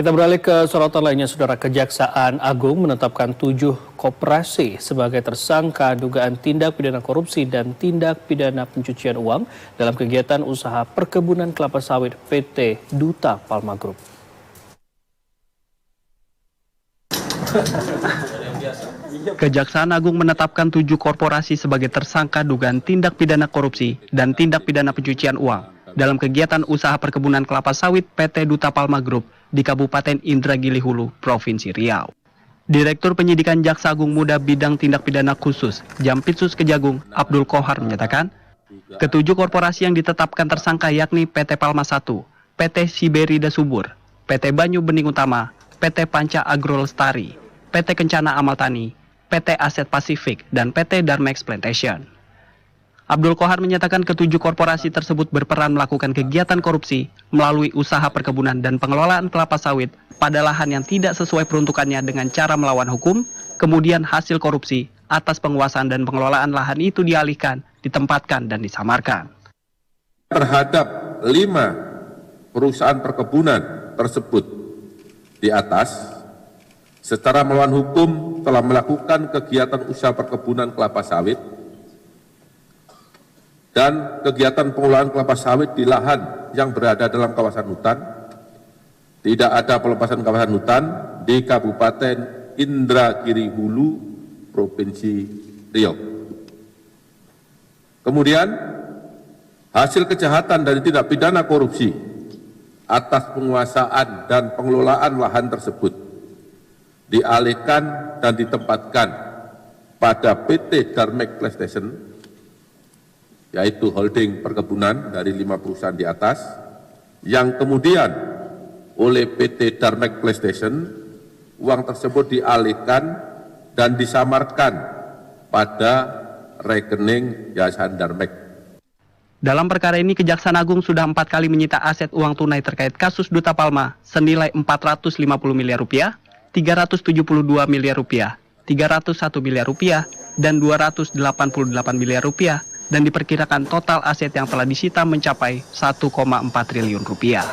Kita beralih ke sorotan lainnya, Saudara. Kejaksaan Agung menetapkan 7 koperasi sebagai tersangka dugaan tindak pidana korupsi dan tindak pidana pencucian uang dalam kegiatan usaha perkebunan kelapa sawit PT Duta Palma Group. Kejaksaan Agung menetapkan 7 korporasi sebagai tersangka dugaan tindak pidana korupsi dan tindak pidana pencucian uang dalam kegiatan usaha perkebunan kelapa sawit PT Duta Palma Group di Kabupaten Indragiri Hulu, Provinsi Riau. Direktur Penyidikan Jaksa Agung Muda Bidang Tindak Pidana Khusus Jampitsus Kejagung Abdul Kohar menyatakan, ketujuh korporasi yang ditetapkan tersangka yakni PT Palma 1, PT Siberida Subur, PT Banyu Bening Utama, PT Panca Agro Lestari, PT Kencana Amal Tani, PT Aset Pasifik, dan PT Darmex Plantation. Abdul Kohar menyatakan ketujuh korporasi tersebut berperan melakukan kegiatan korupsi melalui usaha perkebunan dan pengelolaan kelapa sawit pada lahan yang tidak sesuai peruntukannya dengan cara melawan hukum, kemudian hasil korupsi atas penguasaan dan pengelolaan lahan itu dialihkan, ditempatkan, dan disamarkan. Terhadap 5 perusahaan perkebunan tersebut di atas, secara melawan hukum telah melakukan kegiatan usaha perkebunan kelapa sawit dan kegiatan pengelolaan kelapa sawit di lahan yang berada dalam kawasan hutan. Tidak ada pelepasan kawasan hutan di Kabupaten Indragiri Hulu, Provinsi Riau. Kemudian, hasil kejahatan dari tindak pidana korupsi atas penguasaan dan pengelolaan lahan tersebut dialihkan dan ditempatkan pada PT Darmex Plantation, yaitu holding perkebunan dari 5 perusahaan di atas, yang kemudian oleh PT Darmex Plantation, uang tersebut dialihkan dan disamarkan pada rekening Yayasan Darmex. Dalam perkara ini, Kejaksaan Agung sudah 4 kali menyita aset uang tunai terkait kasus Duta Palma senilai 450 miliar rupiah, 372 miliar rupiah, 301 miliar rupiah, dan 288 miliar rupiah, dan diperkirakan total aset yang telah disita mencapai 1,4 triliun rupiah.